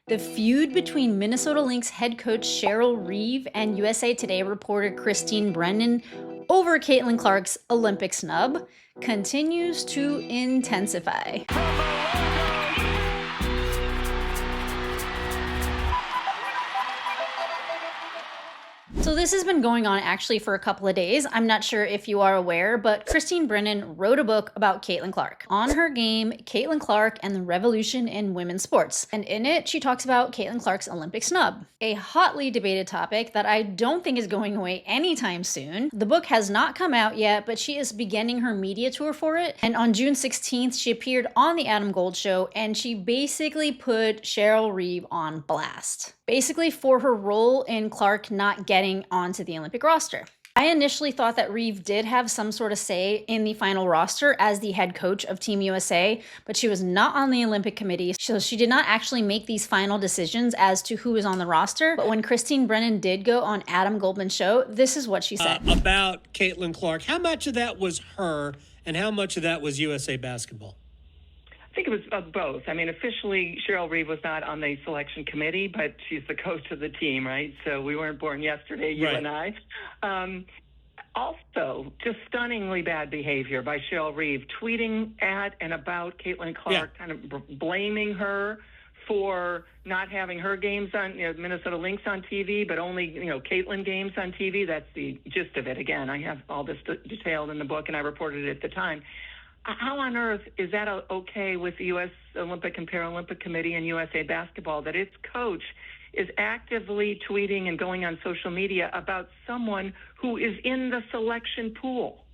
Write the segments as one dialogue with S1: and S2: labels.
S1: The feud between Minnesota Lynx head coach Cheryl Reeve and USA Today reporter Christine Brennan over Caitlin Clark's Olympic snub continues to intensify. So this has been going on actually for a couple of days. I'm not sure if you are aware, but Christine Brennan wrote a book about Caitlin Clark. On her game, Caitlin Clark and the Revolution in Women's Sports. And in it, she talks about Caitlin Clark's Olympic snub, a hotly debated topic that I don't think is going away anytime soon. The book has not come out yet, but she is beginning her media tour for it. And on June 16th, she appeared on the Adam Gold Show, and she basically put Cheryl Reeve on blast. Basically for her role in Clark not getting onto the Olympic roster. I initially thought that Reeve did have some sort of say in the final roster as the head coach of Team USA, but she was not on the Olympic committee, so she did not actually make these final decisions as to who is on the roster. But when Christine Brennan did go on Adam Goldman's show, this is what she said.
S2: About Caitlin Clark, how much of that was her and how much of that was USA Basketball?
S3: I think it was both. I mean, officially, Cheryl Reeve was not on the selection committee, but she's the coach of the team, right? So we weren't born yesterday, you
S2: Right.
S3: and I. Also, just stunningly bad behavior by Cheryl Reeve, tweeting at and about Caitlin Clark, kind of blaming her for not having her games on, Minnesota Lynx on TV, but only, Caitlin games on TV. That's the gist of it. Again, I have all this detailed in the book, and I reported it at the time. How on earth is that okay with the U.S. Olympic and Paralympic Committee and USA Basketball that its coach is actively tweeting and going on social media about someone who is in the selection pool?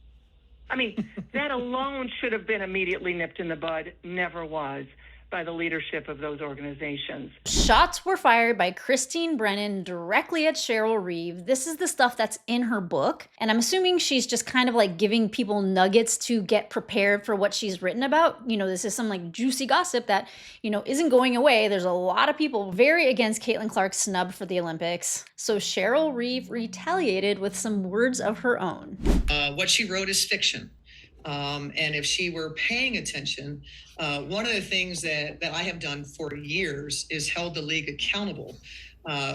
S3: I mean, that alone should have been immediately nipped in the bud, never was, by the leadership of those organizations.
S1: Shots were fired by Christine Brennan directly at Cheryl Reeve. This is the stuff that's in her book. And I'm assuming she's just kind of like giving people nuggets to get prepared for what she's written about. This is some like juicy gossip that, isn't going away. There's a lot of people very against Caitlin Clark's snub for the Olympics. So Cheryl Reeve retaliated with some words of her own.
S4: What she wrote is fiction. And if she were paying attention, one of the things that I have done for years is held the league accountable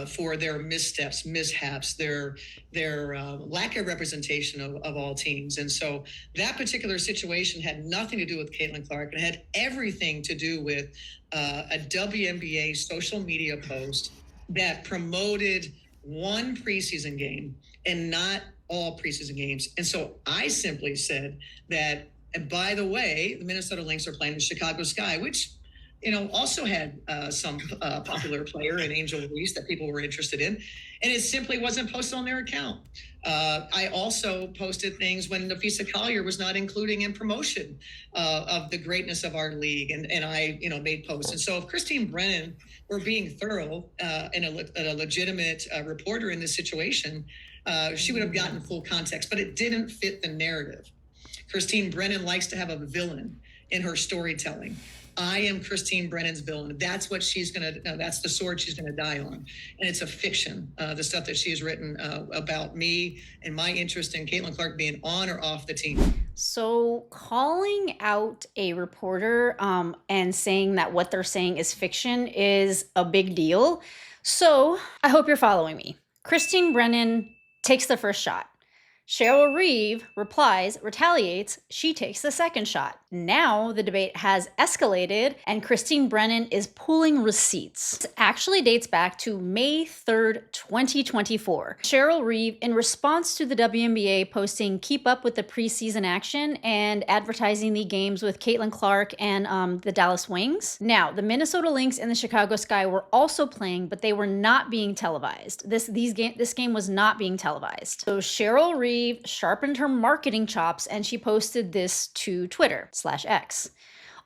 S4: for their missteps, mishaps, their lack of representation of all teams. And so that particular situation had nothing to do with Caitlin Clark. It had everything to do with a WNBA social media post that promoted one preseason game and not all preseason games. And so I simply said that, and by the way, the Minnesota Lynx are playing the Chicago Sky, which, also had some popular player in Angel Reese that people were interested in. And it simply wasn't posted on their account. I also posted things when Nafisa Collier was not including in promotion of the greatness of our league. And I, made posts. And so if Christine Brennan were being thorough and a legitimate reporter in this situation, she would have gotten full context, but it didn't fit the narrative. Christine Brennan likes to have a villain in her storytelling. I am Christine Brennan's villain. That's what that's the sword she's gonna die on. And it's a fiction, the stuff that she has written about me and my interest in Caitlin Clark being on or off the team.
S1: So calling out a reporter and saying that what they're saying is fiction is a big deal. So I hope you're following me. Christine Brennan takes the first shot. Cheryl Reeve replies, retaliates, she takes the second shot. Now the debate has escalated and Christine Brennan is pulling receipts. This actually dates back to May 3rd, 2024. Cheryl Reeve, in response to the WNBA posting keep up with the preseason action and advertising the games with Caitlin Clark and the Dallas Wings. Now, the Minnesota Lynx and the Chicago Sky were also playing, but they were not being televised. This game was not being televised. So Cheryl Reeve sharpened her marketing chops and she posted this to Twitter/X.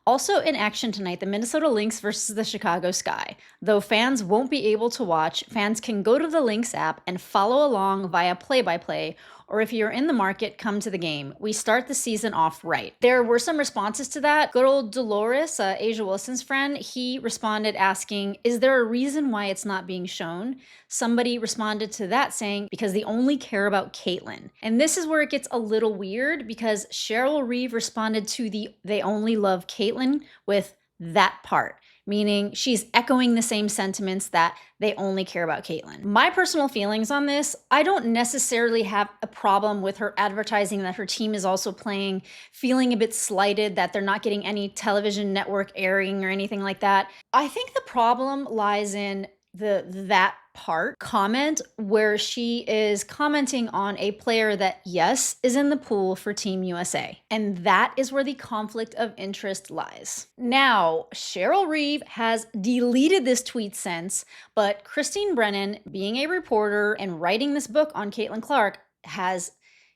S1: Also in action tonight, the Minnesota Lynx versus the Chicago Sky. Though fans won't be able to watch, fans can go to the Lynx app and follow along via play-by-play, or if you're in the market, come to the game. We start the season off right. There were some responses to that. Good old Dolores, Asia Wilson's friend, he responded asking, is there a reason why it's not being shown? Somebody responded to that saying, because they only care about Caitlin. And this is where it gets a little weird because Cheryl Reeve responded to the they only love Caitlin with that part, meaning she's echoing the same sentiments that they only care about Caitlyn. My personal feelings on this, I don't necessarily have a problem with her advertising that her team is also playing, feeling a bit slighted that they're not getting any television network airing or anything like that. I think the problem lies in that part comment where she is commenting on a player that, yes, is in the pool for Team USA. And that is where the conflict of interest lies. Now, Cheryl Reeve has deleted this tweet since, but Christine Brennan, being a reporter and writing this book on Caitlyn Clark,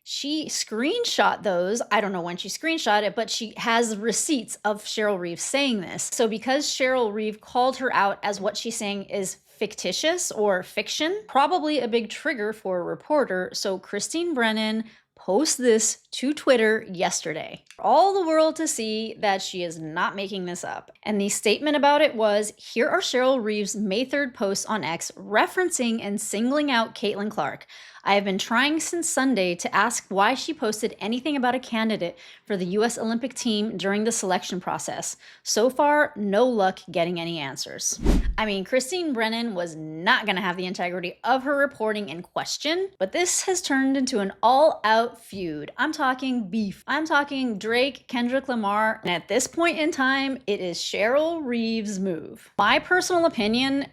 S1: she screenshot those. I don't know when she screenshot it, but she has receipts of Cheryl Reeve saying this. So because Cheryl Reeve called her out as what she's saying is fictitious or fiction, probably a big trigger for a reporter. So Christine Brennan post this to Twitter yesterday. For all the world to see that she is not making this up. And the statement about it was, here are Cheryl Reeve's May 3rd posts on X referencing and singling out Caitlyn Clark. I have been trying since Sunday to ask why she posted anything about a candidate for the US Olympic team during the selection process. So far, no luck getting any answers. I mean, Christine Brennan was not going to have the integrity of her reporting in question, but this has turned into an all-out feud. I'm talking beef. I'm talking Drake, Kendrick Lamar, and at this point in time, it is Cheryl Reeve's move. My personal opinion,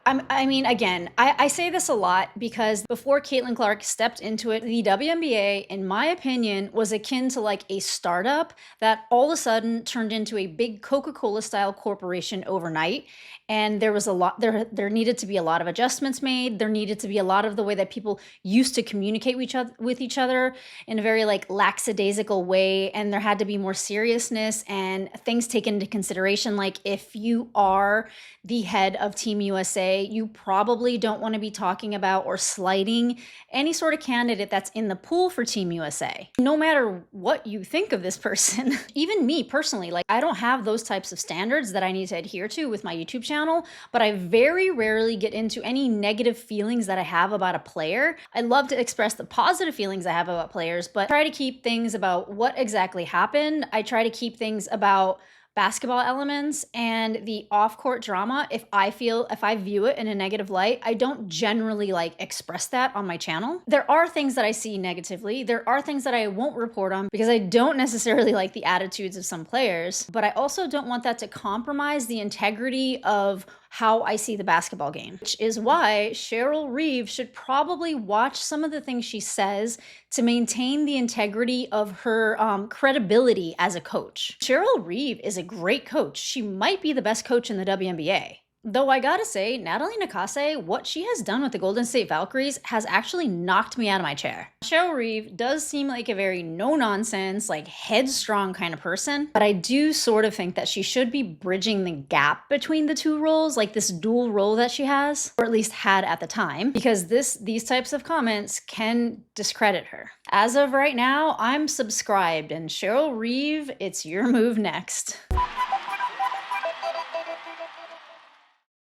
S1: I say this a lot because before Caitlyn Clark stepped into it, the WNBA, in my opinion, was akin to like a startup that all of a sudden turned into a big Coca-Cola style corporation overnight. And there was a lot, there needed to be a lot of adjustments made. There needed to be a lot of the way that people used to communicate with each other in a very like lackadaisical way. And there had to be more seriousness and things taken into consideration. Like if you are the head of Team USA, you probably don't want to be talking about or slighting any sort of candidate that's in the pool for Team USA. No matter what you think of this person, even me personally, like I don't have those types of standards that I need to adhere to with my YouTube channel, but I very rarely get into any negative feelings that I have about a player. I love to express the positive feelings I have about players, but try to keep things about what exactly happened. I try to keep things about basketball elements and the off-court drama. If I view it in a negative light, I don't generally like express that on my channel. There are things that I see negatively. There are things that I won't report on because I don't necessarily like the attitudes of some players, but I also don't want that to compromise the integrity of how I see the basketball game, which is why Cheryl Reeve should probably watch some of the things she says to maintain the integrity of her credibility as a coach. Cheryl Reeve is a great coach. She might be the best coach in the WNBA. Though I gotta say, Natalie Nakase, what she has done with the Golden State Valkyries has actually knocked me out of my chair. Cheryl Reeve does seem like a very no-nonsense, like headstrong kind of person, but I do sort of think that she should be bridging the gap between the two roles, like this dual role that she has, or at least had at the time, because these types of comments can discredit her. As of right now, I'm subscribed, and Cheryl Reeve, it's your move next.